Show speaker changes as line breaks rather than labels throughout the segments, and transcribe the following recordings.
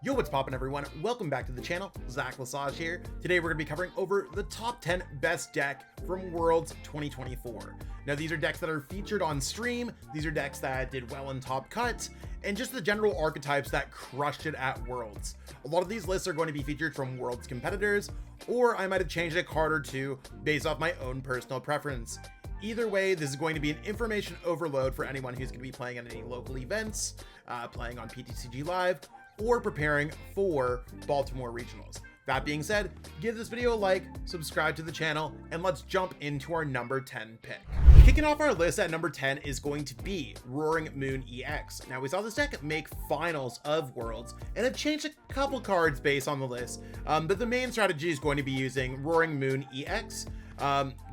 Yo, what's poppin' everyone? Welcome back to the channel. Zach Lesage here. Today we're gonna be covering over the top 10 best deck from Worlds 2024. Now these are decks that are featured on stream, these are decks that did well in top cuts, and just the general archetypes that crushed it at Worlds. A lot of these lists are going to be featured from Worlds competitors, or I might have changed a card or two based off my own personal preference. Either way, this is going to be an information overload for anyone who's going to be playing at any local events, playing on PTCG Live, or preparing for Baltimore Regionals. That being said, give this video a like, subscribe to the channel, and let's jump into our number 10 pick. Kicking off our list at number 10 is going to be Roaring Moon EX. Now we saw this deck make finals of Worlds and have changed a couple cards based on the list, but the main strategy is going to be using Roaring Moon EX,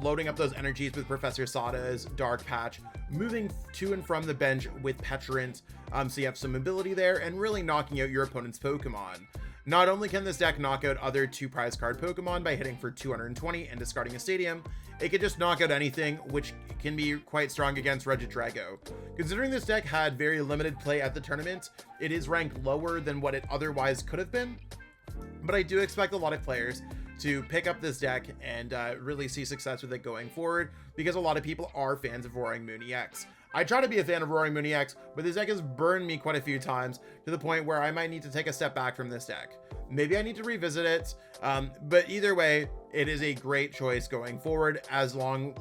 loading up those energies with Professor Sada's Dark Patch, moving to and from the bench with Petrant, so you have some mobility there, and really knocking out your opponent's Pokemon. Not only can this deck knock out other 2 prize card Pokemon by hitting for 220 and discarding a stadium, it can just knock out anything, which can be quite strong against Ridgid Drago. Considering this deck had very limited play at the tournament, it is ranked lower than what it otherwise could have been, but I do expect a lot of players to pick up this deck and really see success with it going forward, because a lot of people are fans of Roaring Moon EX. I try to be a fan of Roaring Moon EX, but this deck has burned me quite a few times to the point where I might need to take a step back from this deck. Maybe I need to revisit it, but either way, it is a great choice going forward, as on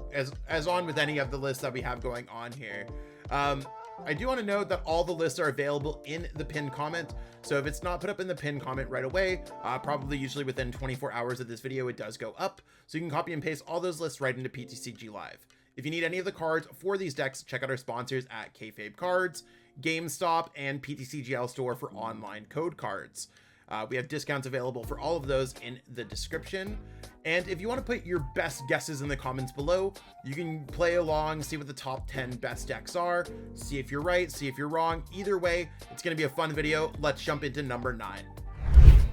with any of the lists that we have going on here. I do want to note that all the lists are available in the pinned comment, so if it's not put up in the pinned comment right away, probably usually within 24 hours of this video, it does go up, so you can copy and paste all those lists right into PTCG Live. If you need any of the cards for these decks, check out our sponsors at Kayfabe Cards, GameStop, and PTCGL Store for online code cards. We have discounts available for all of those in the description. And if you want to put your best guesses in the comments below, you can play along, see what the top 10 best decks are, see if you're right, see if you're wrong. Either way, it's going to be a fun video. Let's jump into number 9.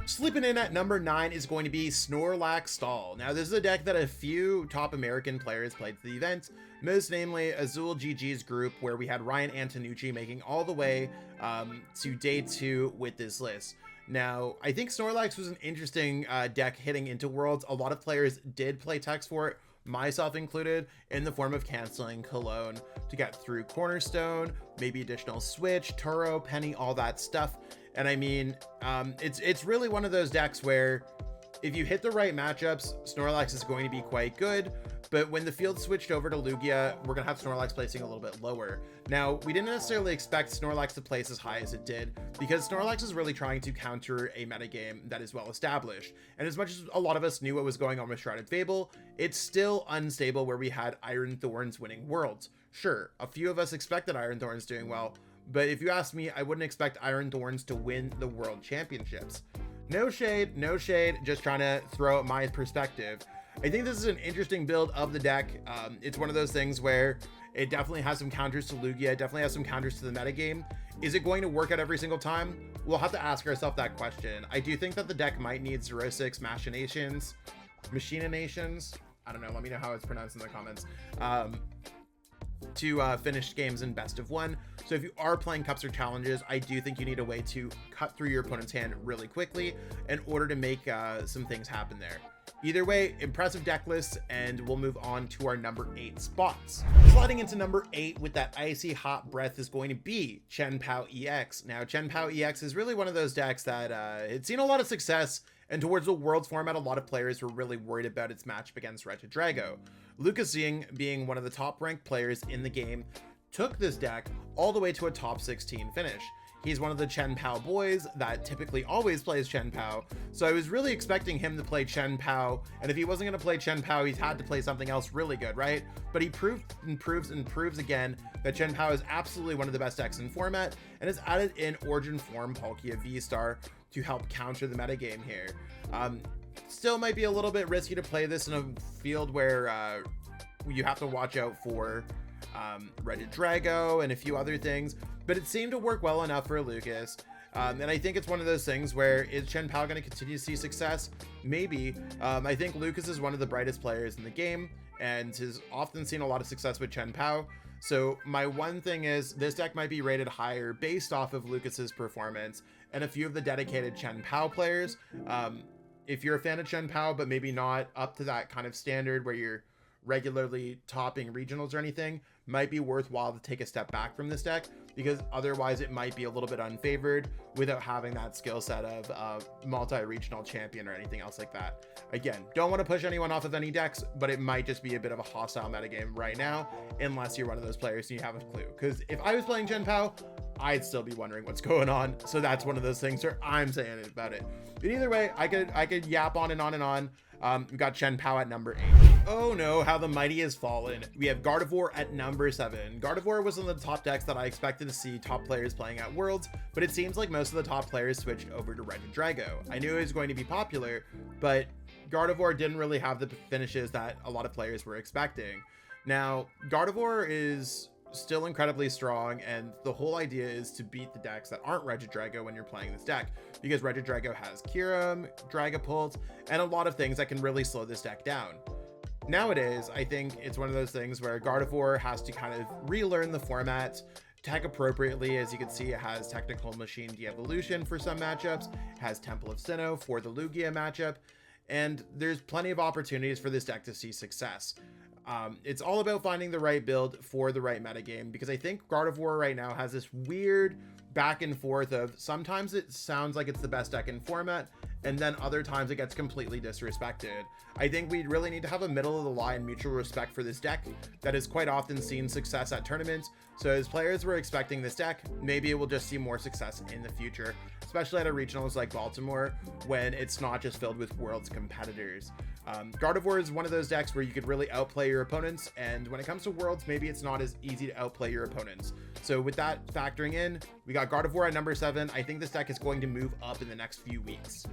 Sleeping in at number 9 is going to be Snorlax Stall. Now this is a deck that a few top American players played to the event, most namely Azul GG's group, where we had Ryan Antonucci making all the way to day 2 with this list. Now, I think Snorlax was an interesting deck hitting into Worlds. A lot of players did play text for it, myself included, in the form of canceling Cologne to get through Cornerstone, maybe additional Switch, Turo, Penny, all that stuff. And I mean, it's really one of those decks where if you hit the right matchups, Snorlax is going to be quite good. But when the field switched over to Lugia, we're going to have Snorlax placing a little bit lower. Now, we didn't necessarily expect Snorlax to place as high as it did, because Snorlax is really trying to counter a metagame that is well established. And as much as a lot of us knew what was going on with Shrouded Fable, it's still unstable where we had Iron Thorns winning Worlds. Sure, a few of us expected Iron Thorns doing well, but if you ask me, I wouldn't expect Iron Thorns to win the World Championships. No shade, just trying to throw out my perspective. I think this is an interesting build of the deck. It's one of those things where it definitely has some counters to Lugia, it definitely has some counters to the metagame. Is it going to work out every single time? We'll have to ask ourselves that question. I do think that the deck might need 0-6 machinations, I don't know, let me know how it's pronounced in the comments, to finish games in best of 1. So if you are playing cups or challenges, I do think you need a way to cut through your opponent's hand really quickly in order to make some things happen there. Either way, impressive deck lists, and we'll move on to our number 8 spots. Sliding into number 8 with that icy hot breath is going to be Chien-pao EX. Now, Chien-pao EX is really one of those decks that it's seen a lot of success, and towards the Worlds format, a lot of players were really worried about its matchup against Ridgid Drago. Lucas Ying, being one of the top ranked players in the game, took this deck all the way to a top 16 finish. He's one of the Chien-pao boys that typically always plays Chien-pao, so I was really expecting him to play Chien-pao, and if he wasn't going to play Chien-pao, he's had to play something else really good, right? But he proves again that Chien-pao is absolutely one of the best decks in format, and has added in Origin Form Palkia V-Star to help counter the metagame here. Still might be a little bit risky to play this in a field where you have to watch out for Ridgid Drago and a few other things, but it seemed to work well enough for Lucas. And I think it's one of those things where, is Chien-pao going to continue to see success? Maybe. I think Lucas is one of the brightest players in the game and has often seen a lot of success with Chien-pao. So my one thing is this deck might be rated higher based off of Lucas's performance and a few of the dedicated chien-pao players. If you're a fan of chien-pao, but maybe not up to that kind of standard where you're regularly topping regionals or anything, might be worthwhile to take a step back from this deck, because otherwise it might be a little bit unfavored without having that skill set of multi-regional champion or anything else like that. Again, don't want to push anyone off of any decks, but it might just be a bit of a hostile metagame right now, unless you're one of those players and you have a clue. Because if I was playing chien-pao, I'd still be wondering what's going on. So that's one of those things where I'm saying about it. But either way, I could yap on and on and on. We've got chien-pao at number 8. Oh no, how the mighty has fallen. We have Gardevoir at number 7. Gardevoir was one of the top decks that I expected to see top players playing at Worlds, but it seems like most of the top players switched over to Ridgid Drago. I knew it was going to be popular, but Gardevoir didn't really have the finishes that a lot of players were expecting. Now, Gardevoir is still incredibly strong, and the whole idea is to beat the decks that aren't Ridgid Drago when you're playing this deck, because Ridgid Drago has Kyurem, Dragapult, and a lot of things that can really slow this deck down. Nowadays, I think it's one of those things where Gardevoir has to kind of relearn the format, tech appropriately. As you can see, it has Technical Machine De-Evolution for some matchups, it has Temple of Sinnoh for the Lugia matchup, and there's plenty of opportunities for this deck to see success. It's all about finding the right build for the right metagame, because I think Gardevoir right now has this weird back and forth of sometimes it sounds like it's the best deck in format, and then other times it gets completely disrespected. I think we really need to have a middle of the line mutual respect for this deck that has quite often seen success at tournaments. So as players were expecting this deck, maybe it will just see more success in the future, especially at a regionals like Baltimore, when it's not just filled with Worlds competitors. Gardevoir is one of those decks where you could really outplay your opponents, and when it comes to Worlds, maybe it's not as easy to outplay your opponents. So with that factoring in, we got Gardevoir at number 7. I think this deck is going to move up in the next few weeks.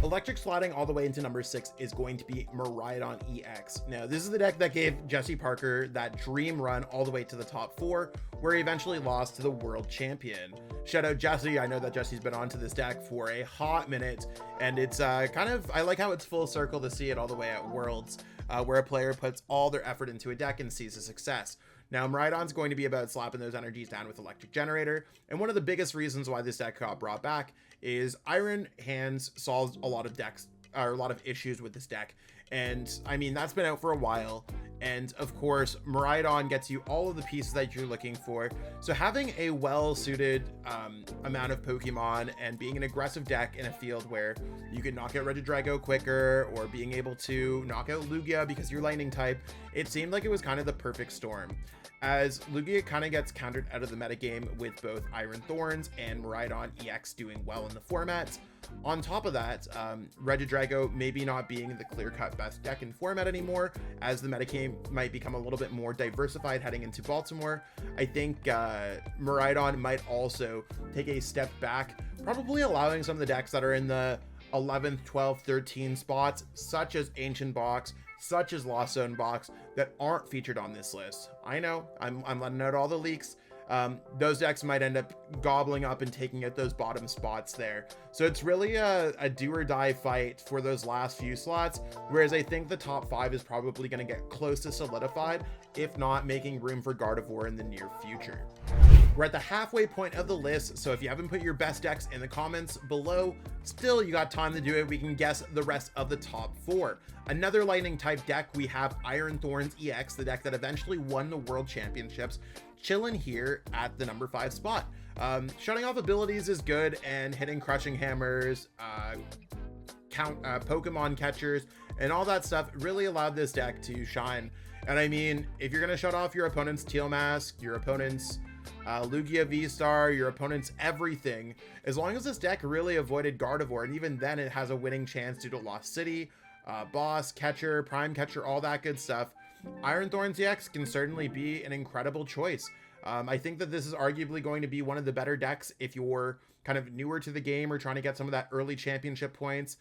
Electric sliding all the way into number 6 is going to be Marion EX. Now, this is the deck that gave Jesse Parker that dream run all the way to the top 4, where he eventually lost to the world champion. Shout out Jesse. I know that Jesse's been onto this deck for a hot minute, and it's kind of, I like how it's full circle to see it all the way at Worlds, where a player puts all their effort into a deck and sees a success. Now, Maridon's going to be about slapping those energies down with Electric Generator, and one of the biggest reasons why this deck got brought back is Iron Hands solves a lot of decks, or a lot of issues with this deck, and I mean, that's been out for a while, and of course, Maridon gets you all of the pieces that you're looking for, so having a well-suited amount of Pokemon and being an aggressive deck in a field where you can knock out Ridgid Drago quicker, or being able to knock out Lugia because you're lightning type, it seemed like it was kind of the perfect storm. As Lugia kind of gets countered out of the metagame with both Iron Thorns and Marion EX doing well in the formats. On top of that, Ridgid Drago maybe not being the clear-cut best deck in format anymore, as the metagame might become a little bit more diversified heading into Baltimore. I think Maridon might also take a step back, probably allowing some of the decks that are in the 11th, 12th, 13 spots, such as Ancient Box, such as Lost Zone Box, that aren't featured on this list. I know, I'm letting out all the leaks. Those decks might end up gobbling up and taking out those bottom spots there. So it's really a do or die fight for those last few slots, whereas I think the top 5 is probably going to get close to solidified, if not making room for Gardevoir in the near future. We're at the halfway point of the list, so if you haven't put your best decks in the comments below, still you got time to do it. We can guess the rest of the top 4. Another lightning type deck, we have Iron Thorns EX, the deck that eventually won the World Championships, chilling here at the number 5 spot. Shutting off abilities is good, and hitting crushing hammers, Pokemon catchers, and all that stuff really allowed this deck to shine. And I mean, if you're going to shut off your opponent's Teal Mask, your opponent's Lugia V-Star, your opponent's everything, as long as this deck really avoided Gardevoir, and even then it has a winning chance due to Lost City, Boss, Catcher, Prime Catcher, all that good stuff, Iron Thorns EX can certainly be an incredible choice. I think that this is arguably going to be one of the better decks if you're kind of newer to the game or trying to get some of that early championship points.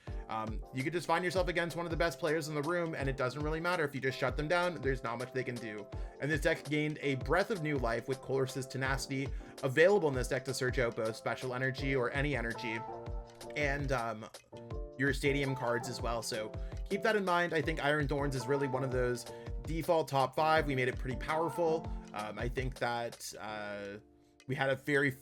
You could just find yourself against one of the best players in the room, and it doesn't really matter if you just shut them down. There's not much they can do. And this deck gained a breath of new life with Colress's Tenacity available in this deck to search out both special energy or any energy, and your stadium cards as well. So keep that in mind. I think Iron Thorns is really one of those default top 5, we made it pretty powerful. I think that we had a very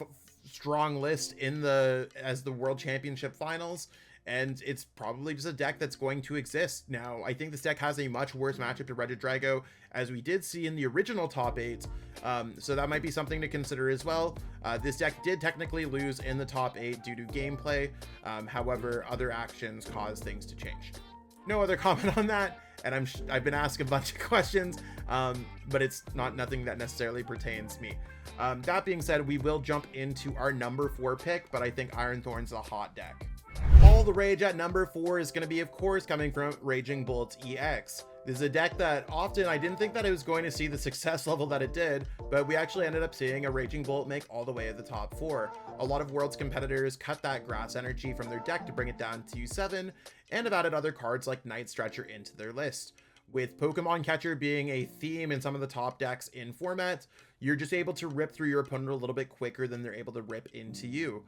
strong list in as the World Championship Finals, and it's probably just a deck that's going to exist. Now, I think this deck has a much worse matchup to Ridgid Drago, as we did see in the original top 8, so that might be something to consider as well. This deck did technically lose in the top 8 due to gameplay, however, other actions caused things to change. No other comment on that, and I've been asked a bunch of questions, but it's nothing that necessarily pertains to me. That being said, we will jump into our number 4 pick, but I think Iron Thorn's a hot deck. All the rage at number 4 is going to be, of course, coming from Raging Bolt EX. This is a deck that often I didn't think that it was going to see the success level that it did, but we actually ended up seeing a Raging Bolt make all the way to the top 4. A lot of Worlds competitors cut that grass energy from their deck to bring it down to 7, and have added other cards like Night Stretcher into their list. With Pokemon Catcher being a theme in some of the top decks in format, you're just able to rip through your opponent a little bit quicker than they're able to rip into you.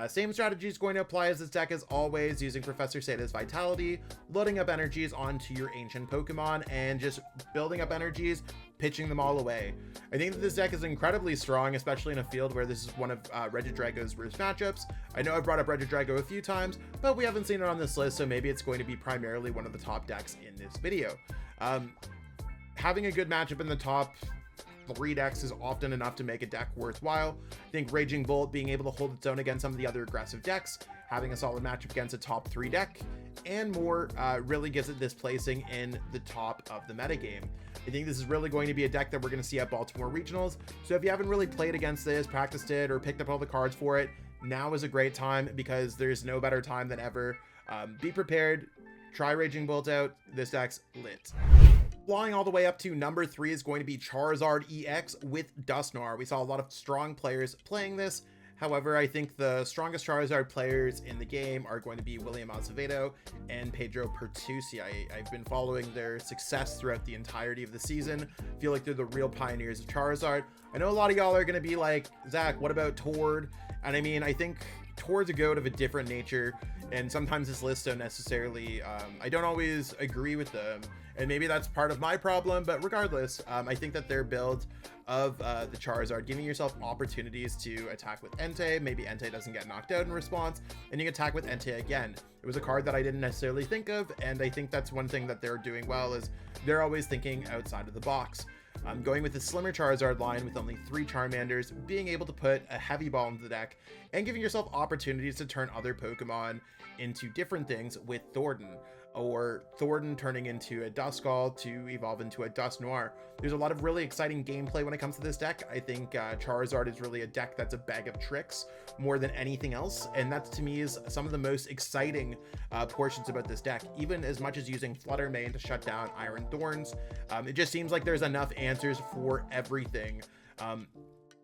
Same strategy is going to apply as this deck as always, using Professor Seta's Vitality, loading up energies onto your ancient Pokemon, and just building up energies, pitching them all away. I think that this deck is incredibly strong, especially in a field where this is one of Ridgid Drago's worst matchups. I know I've brought up Ridgid Drago a few times, but we haven't seen it on this list, so maybe it's going to be primarily one of the top decks in this video. Having a good matchup in the top 3 decks is often enough to make a deck worthwhile. I think Raging Bolt being able to hold its own against some of the other aggressive decks, having a solid matchup against a top 3 deck, and more really gives it this placing in the top of the metagame. I think this is really going to be a deck that we're going to see at Baltimore Regionals, so if you haven't really played against this, practiced it, or picked up all the cards for it, now is a great time, because there's no better time than ever. Be prepared, try Raging Bolt out, this deck's lit. Flying all the way up to number 3 is going to be Charizard EX with Dusknoir. We saw a lot of strong players playing this. However, I think the strongest Charizard players in the game are going to be William Acevedo and Pedro Pertusi. I've been following their success throughout the entirety of the season. I feel like they're the real pioneers of Charizard. I know a lot of y'all are going to be like, Zach, what about Tord? And I mean, I think Tord's a goat of a different nature, and sometimes this list don't necessarily, I don't always agree with them. And maybe that's part of my problem, but regardless, I think that their build of the Charizard, giving yourself opportunities to attack with Entei, maybe Entei doesn't get knocked out in response, and you attack with Entei again. It was a card that I didn't necessarily think of, and I think that's one thing that they're doing well, is they're always thinking outside of the box. Going with a slimmer Charizard line with only 3 Charmanders, being able to put a heavy ball into the deck, and giving yourself opportunities to turn other Pokemon into different things with Thornton, or Thornton turning into a Duskull to evolve into a Dusknoir. There's a lot of really exciting gameplay when it comes to this deck. I think Charizard is really a deck that's a bag of tricks more than anything else, and that to me is some of the most exciting portions about this deck. Even as much as using Flutter Mane to shut down Iron Thorns, it just seems like there's enough answers for everything,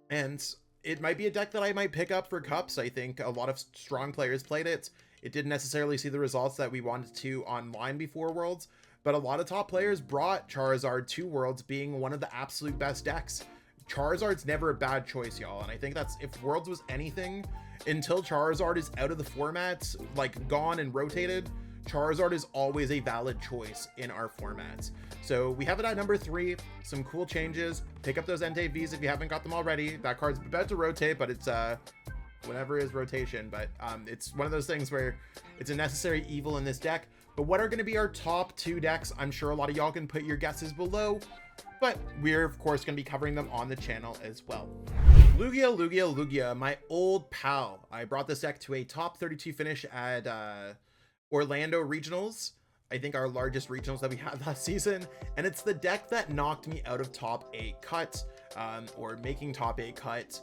and it might be a deck that I might pick up for Cups. I think a lot of strong players played it. It didn't necessarily see the results that we wanted to online before Worlds, but a lot of top players brought Charizard to Worlds being one of the absolute best decks. Charizard's never a bad choice, y'all, and I think that's, if Worlds was anything, until Charizard is out of the format, like gone and rotated, Charizard is always a valid choice in our formats. So we have it at number 3, some cool changes. Pick up those Entei Vs if you haven't got them already. That card's about to rotate, but it's whenever is rotation, but it's one of those things where it's a necessary evil in this deck. But what are going to be our top 2 decks? I'm sure a lot of y'all can put your guesses below, but we're of course going to be covering them on the channel as well. Lugia, my old pal. I brought this deck to a top 32 finish at Orlando Regionals. I think our largest regionals that we had last season, and it's the deck that knocked me out of top 8 cut, or making top 8 cut,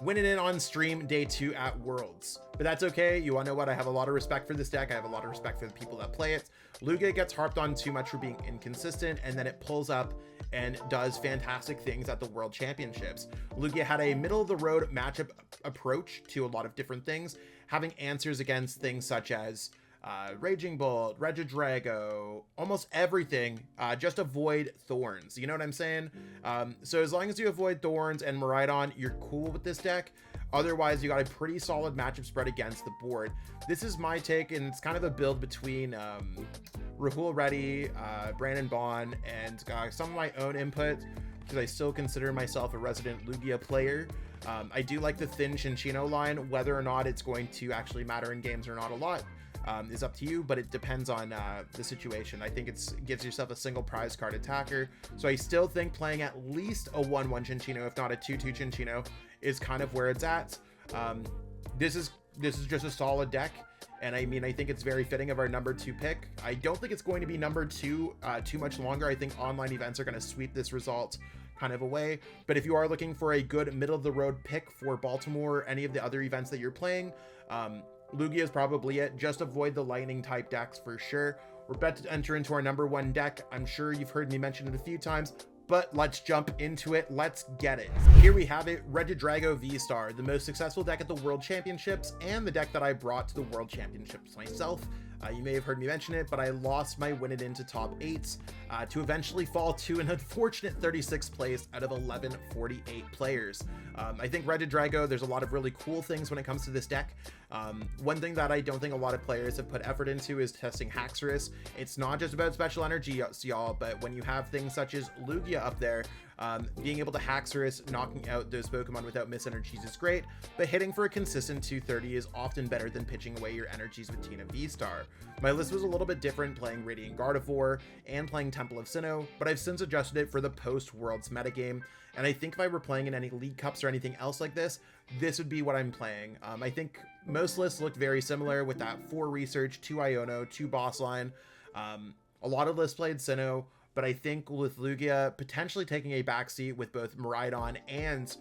winning it on stream day 2 at Worlds. But that's okay. You wanna know what? I have a lot of respect for this deck. I have a lot of respect for the people that play it. Lugia gets harped on too much for being inconsistent, and then it pulls up and does fantastic things at the World Championships. Lugia had a middle of the road matchup approach to a lot of different things, having answers against things such as Raging Bolt, Ridgid Drago, almost everything. Just avoid Thorns, you know what I'm saying? So as long as you avoid Thorns and Miraidon, you're cool with this deck. Otherwise, you got a pretty solid matchup spread against the board. This is my take, and it's kind of a build between Rahul Reddy, Brandon Bond, and some of my own input, because I still consider myself a resident Lugia player. I do like the thin Chinchino line. Whether or not it's going to actually matter in games or not a lot is up to you, but it depends on the situation. I think it gives yourself a single prize card attacker. So I still think playing at least a 1-1 Chinchino, if not a 2-2 Chinchino, is kind of where it's at. This is just a solid deck. And I mean, I think it's very fitting of our number 2 pick. I don't think it's going to be number 2 too much longer. I think online events are going to sweep this result kind of away. But if you are looking for a good middle of the road pick for Baltimore, or any of the other events that you're playing, Lugia is probably it. Just avoid the lightning type decks for sure. We're about to enter into our number 1 deck. I'm sure you've heard me mention it a few times, but let's jump into it. Let's get it. Here we have it, Ridgid Drago V-Star, the most successful deck at the World Championships and the deck that I brought to the World Championships myself. You may have heard me mention it, but I lost my win it into top 8s to eventually fall to an unfortunate 36th place out of 1148 players. I think Ridgid Drago, there's a lot of really cool things when it comes to this deck. One thing that I don't think a lot of players have put effort into is testing Haxorus. It's not just about special energy, y'all, but when you have things such as Lugia up there, being able to Haxorus, knocking out those Pokemon without miss energies is great, but hitting for a consistent 230 is often better than pitching away your energies with Tina V-Star. My list was a little bit different, playing Radiant Gardevoir and playing Temple of Sinnoh, but I've since adjusted it for the post-Worlds metagame, and I think if I were playing in any League Cups or anything else like this would be what I'm playing. I think most lists look very similar with that 4 Research, 2 Iono, 2 Boss Line. A lot of lists played Sinnoh, but I think with Lugia potentially taking a backseat with both Miraidon and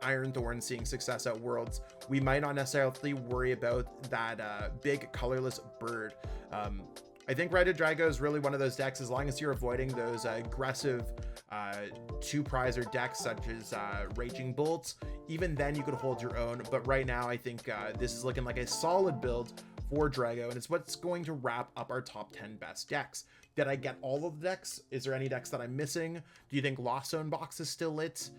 Iron Thorn seeing success at Worlds, we might not necessarily worry about that big colorless bird. I think Ridgid Drago is really one of those decks, as long as you're avoiding those aggressive 2-prizer decks such as Raging Bolts. Even then you could hold your own, but right now I think this is looking like a solid build for Drago, and it's what's going to wrap up our top 10 best decks. Did I get all of the decks? Is there any decks that I'm missing? Do you think Lost Zone box is still lit?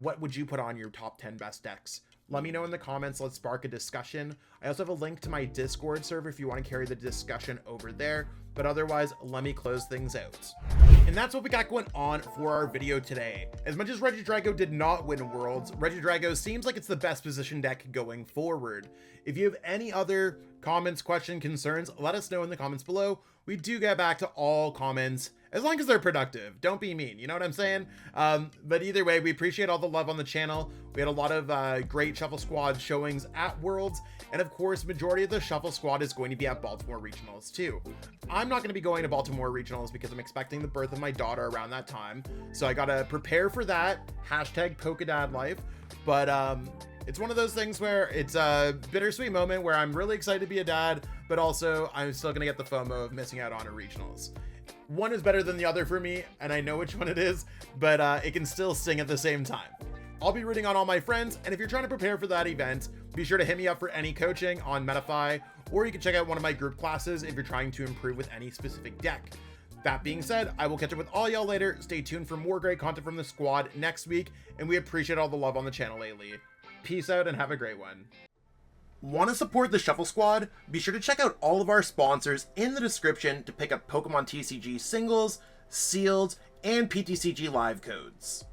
What would you put on your top 10 best decks? Let me know in the comments. Let's spark a discussion. I also have a link to my Discord server if you want to carry the discussion over there, but otherwise, let me close things out. And that's what we got going on for our video today. As much as Ridgid Drago did not win Worlds, Ridgid Drago seems like it's the best position deck going forward. If you have any other comments, questions, concerns, let us know in the comments below. We do get back to all comments, as long as they're productive. Don't be mean, you know what I'm saying? But either way, we appreciate all the love on the channel. We had a lot of great Shuffle Squad showings at Worlds, and of course, majority of the Shuffle Squad is going to be at Baltimore Regionals too. I'm not going to be going to Baltimore Regionals because I'm expecting the birth of my daughter around that time, so I gotta prepare for that. Hashtag Pokedad life. But it's one of those things where it's a bittersweet moment where I'm really excited to be a dad, but also I'm still gonna get the FOMO of missing out on a regionals. One is better than the other for me, and I know which one it is, but it can still sing at the same time. I'll be rooting on all my friends, and if you're trying to prepare for that event, be sure to hit me up for any coaching on Metafy, or you can check out one of my group classes if you're trying to improve with any specific deck. That being said, I will catch up with all y'all later. Stay tuned for more great content from the squad next week, and we appreciate all the love on the channel lately. Peace out and have a great one. Want to support the Shuffle Squad? Be sure to check out all of our sponsors in the description to pick up Pokemon TCG singles, sealed, and PTCG live codes.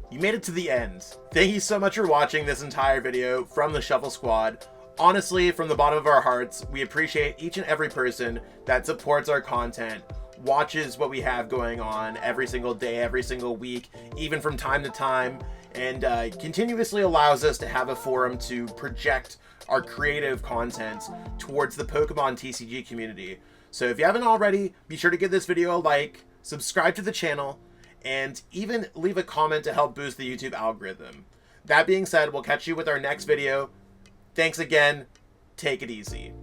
You made it to the end. Thank you so much for watching this entire video from the Shuffle Squad. Honestly, from the bottom of our hearts, we appreciate each and every person that supports our content, watches what we have going on every single day, every single week, even from time to time, and continuously allows us to have a forum to project our creative content towards the Pokemon TCG community. So if you haven't already, be sure to give this video a like, subscribe to the channel, and even leave a comment to help boost the YouTube algorithm. That being said, we'll catch you with our next video. Thanks again. Take it easy.